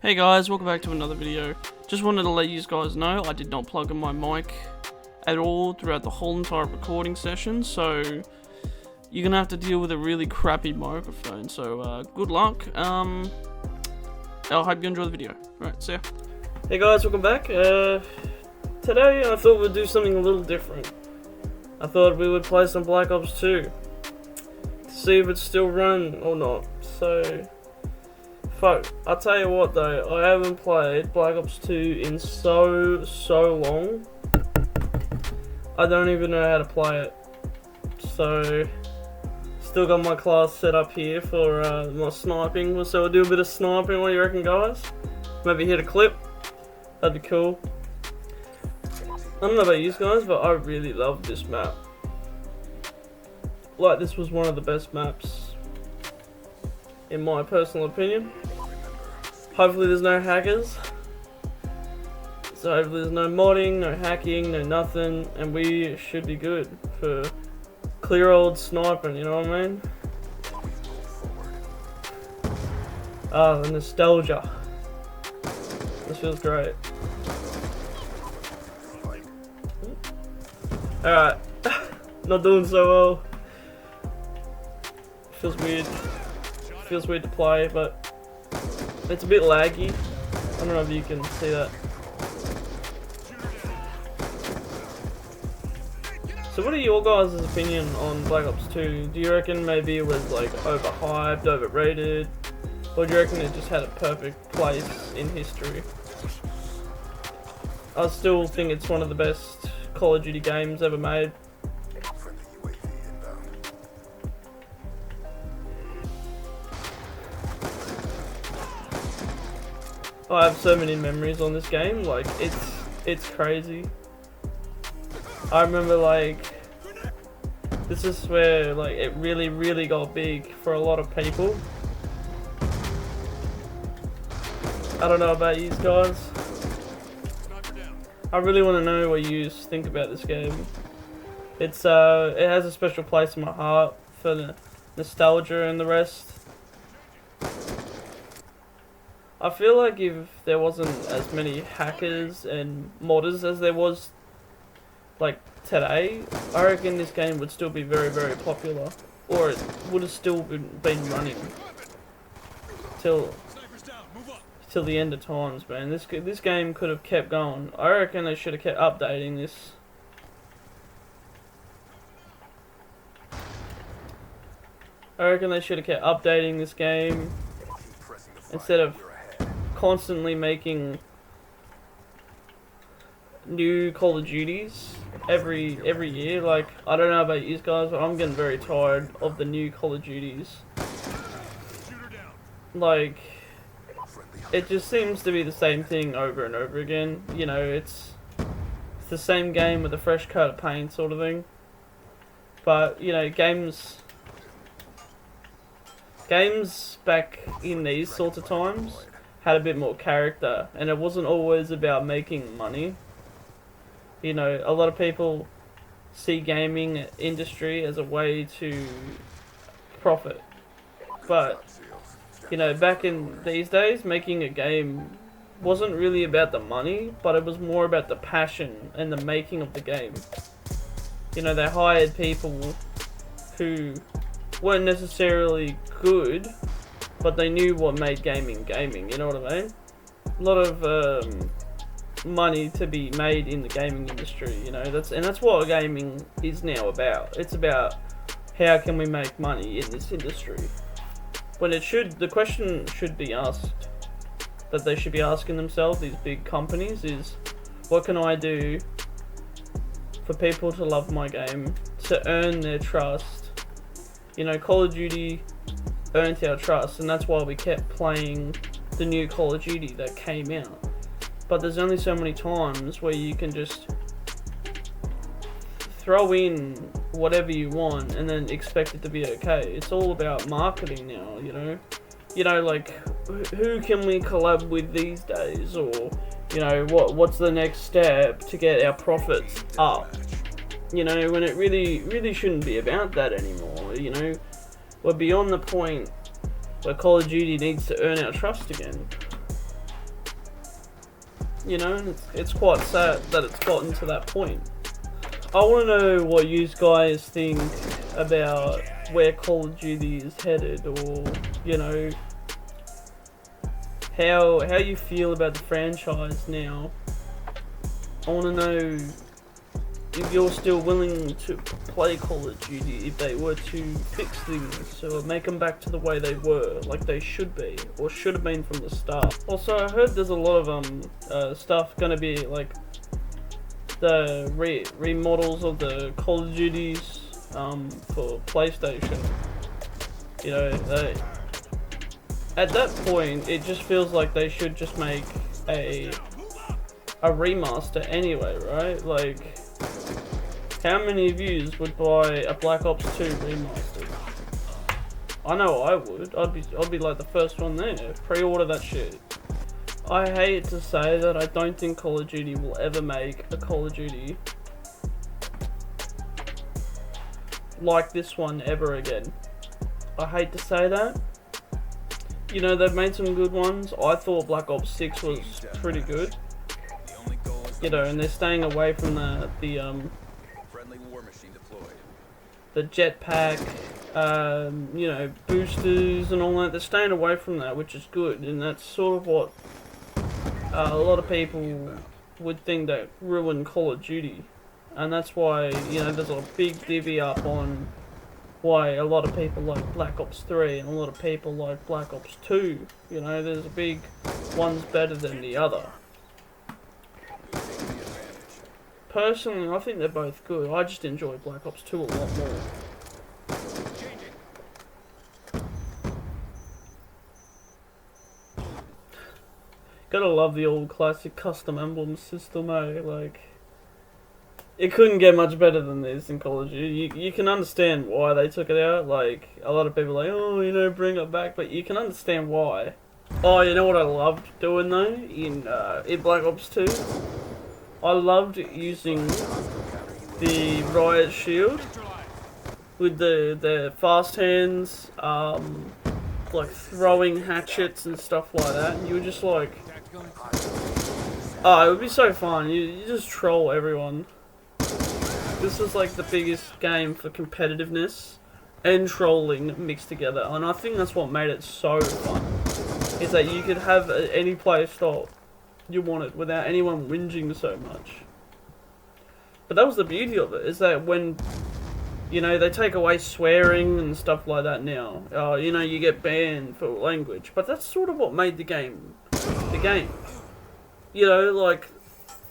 Hey guys, welcome back to another video. Just wanted to let you guys know I did not plug in my mic at all throughout the whole entire recording session, so you're gonna have to deal with a really crappy microphone. So good luck. I hope you enjoy the video. Alright, see ya. Hey guys, welcome back. Today I thought we'd do something a little different. I thought we would play some Black Ops 2 to see if it's still run or not. So fuck, I'll tell you what though, I haven't played Black Ops 2 in so long. I don't even know how to play it. So, still got my class set up here for my sniping. So we'll do a bit of sniping, what do you reckon guys? Maybe hit a clip, that'd be cool. I don't know about you guys, but I really love this map. Like, this was one of the best maps, in my personal opinion. Hopefully there's no hackers. So hopefully there's no modding, no hacking, no nothing, and we should be good for clear old sniping, you know what I mean? Ah, the nostalgia. This feels great. Alright, not doing so well. Feels weird. Feels weird to play, but it's a bit laggy. I don't know if you can see that. So what are your guys' opinion on Black Ops 2? Do you reckon maybe it was like overhyped, overrated? Or do you reckon it just had a perfect place in history? I still think it's one of the best Call of Duty games ever made. I have so many memories on this game, like it's crazy. I remember like, this is where like it really got big for a lot of people. I don't know about you guys. I really want to know what you think about this game. It has a special place in my heart for the nostalgia and the rest. I feel like if there wasn't as many hackers and modders as there was like today, I reckon this game would still be very popular, or it would have still been running till the end of times, man. This game could have kept going. I reckon they should have kept updating this. I reckon they should have kept updating this game instead of constantly making new Call of Duties every year. Like, I don't know about you guys, but I'm getting very tired of the new Call of Duties. Like, it just seems to be the same thing over and over again. You know, it's the same game with a fresh coat of paint sort of thing. But, you know, games back in these sorts of times had a bit more character, and it wasn't always about making money. You know, a lot of people see gaming industry as a way to profit, but you know, back in these days, making a game wasn't really about the money, but it was more about the passion and the making of the game. You know, they hired people who weren't necessarily good, but they knew what made gaming, you know what I mean? A lot of money to be made in the gaming industry, you know, that's what gaming is now about. It's about how can we make money in this industry. When the question should be asked, that they should be asking themselves, these big companies, is what can I do for people to love my game, to earn their trust? You know, Call of Duty earned our trust, and that's why we kept playing the new Call of Duty that came out. But there's only so many times where you can just throw in whatever you want and then expect it to be okay. It's all about marketing now, you know? You know, like, who can we collab with these days? Or, you know, what's the next step to get our profits up? You know, when it really shouldn't be about that anymore, you know? We're beyond the point where Call of Duty needs to earn our trust again. You know, and it's quite sad that it's gotten to that point. I want to know what you guys think about where Call of Duty is headed, or, you know, how you feel about the franchise now. I want to know if you're still willing to play Call of Duty if they were to fix things or make them back to the way they were, like they should be, or should have been from the start. Also, I heard there's a lot of stuff gonna be like the remodels of the Call of Duties for PlayStation. You know, at that point, it just feels like they should just make a remaster anyway, right? Like, how many of you would buy a Black Ops 2 remastered? I know I would. I'd be like the first one there. Pre-order that shit. I hate to say that I don't think Call of Duty will ever make a Call of Duty like this one ever again. I hate to say that. You know, they've made some good ones. I thought Black Ops 6 was pretty good. You know, and they're staying away from the jetpack, you know, boosters and all that. They're staying away from that, which is good, and that's sort of what a lot of people would think that ruined Call of Duty, and that's why, you know, there's a big divvy up on why a lot of people like Black Ops 3 and a lot of people like Black Ops 2. You know, there's a big one's better than the other. Personally, I think they're both good. I just enjoy Black Ops 2 a lot more. Gotta love the old classic custom emblem system, eh? Like, it couldn't get much better than this in Call of Duty. You can understand why they took it out. Like, a lot of people are like, oh, you know, bring it back, but you can understand why. Oh, you know what I loved doing though in Black Ops 2? I loved using the riot shield with the fast hands, like throwing hatchets and stuff like that. And you were just like, oh, it would be so fun. You just troll everyone. This is like the biggest game for competitiveness and trolling mixed together, and I think that's what made it so fun. Is that you could have any play style you wanted without anyone whinging so much. But that was the beauty of it, is that when, you know, they take away swearing and stuff like that now, you know, you get banned for language, but that's sort of what made the game the game. You know, like,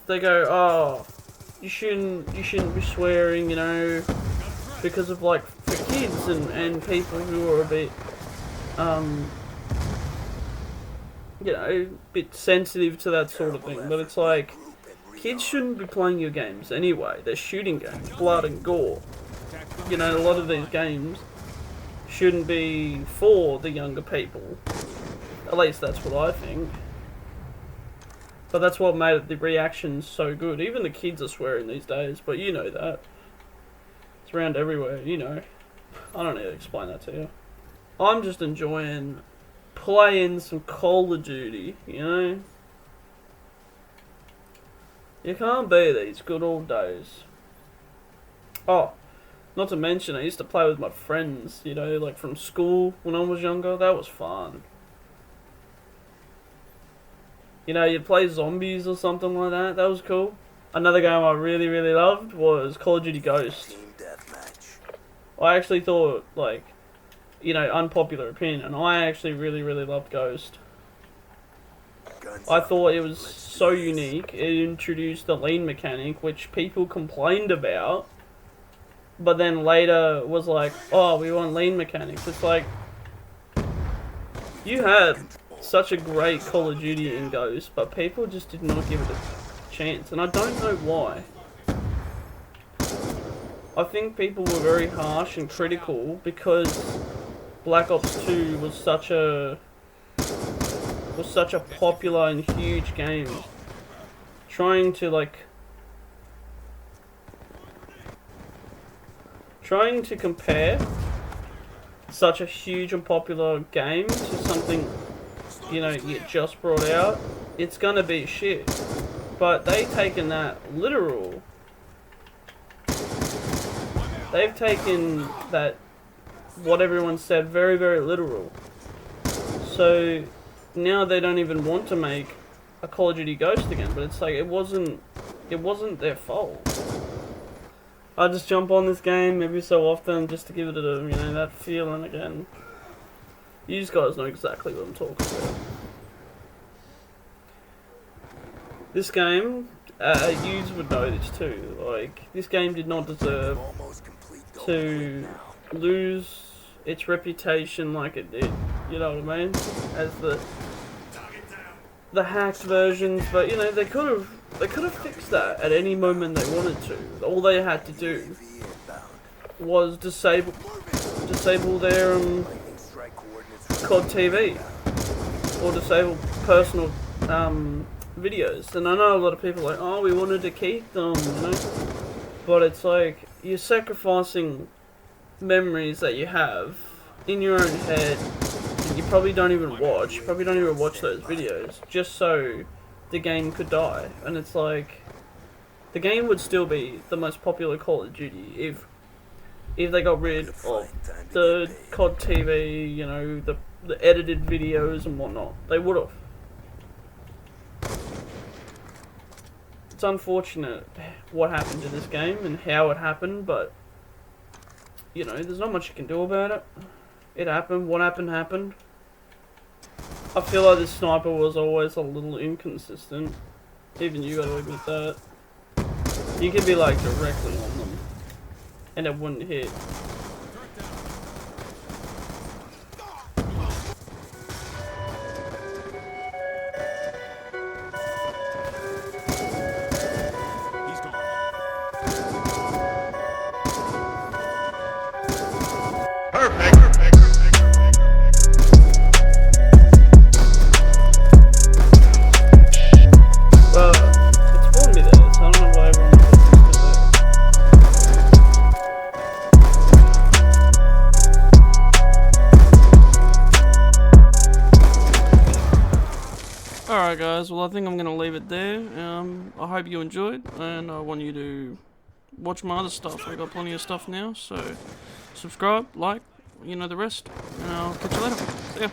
they go, oh, you shouldn't be swearing, you know, because of, like, for kids and people who are a bit you know, a bit sensitive to that sort of thing. But it's like, kids shouldn't be playing your games anyway. They're shooting games, blood and gore. You know, a lot of these games shouldn't be for the younger people. At least that's what I think. But that's what made the reactions so good. Even the kids are swearing these days, but you know that. It's around everywhere, you know. I don't need to explain that to you. I'm just enjoying playing some Call of Duty, you know? You can't beat these good old days. Oh, not to mention, I used to play with my friends, you know, like from school when I was younger. That was fun. You know, you'd play zombies or something like that. That was cool. Another game I really, really loved was Call of Duty Ghost. I actually thought, like, you know, unpopular opinion, I actually really, really loved Ghost. I thought it was so unique. It introduced the lean mechanic, which people complained about, but then later was like, oh, we want lean mechanics. It's like, you had such a great Call of Duty in Ghost, but people just did not give it a chance, and I don't know why. I think people were very harsh and critical because Black Ops 2 was such a popular and huge game. Trying to compare such a huge and popular game to something, you know, you just brought out, it's gonna be shit. But they've taken that literal. They've taken that, what everyone said, very, very literal. So now they don't even want to make a Call of Duty Ghost again, but it's like it wasn't their fault. I just jump on this game every so often just to give it a, that feeling again. You guys know exactly what I'm talking about. This game, you would know this too. Like, this game did not deserve to lose its reputation like it did. You know what I mean? As the hacked versions, but they could have fixed that at any moment they wanted to. All they had to do was disable their COD TV or disable personal videos. And I know a lot of people are like, oh, we wanted to keep them, but it's like you're sacrificing memories that you have in your own head. You probably don't even watch those videos just so the game could die. And it's like the game would still be the most popular Call of Duty if they got rid of the COD TV, the edited videos and whatnot. They would have. It's unfortunate what happened to this game and how it happened, but there's not much you can do about it. It happened. What happened happened. I feel like this sniper was always a little inconsistent. Even you gotta admit that. You could be like directly on them and it wouldn't hit. Alright guys, well I think I'm going to leave it there. I hope you enjoyed, and I want you to watch my other stuff. I got plenty of stuff now, so subscribe, like, the rest, and I'll catch you later. See ya.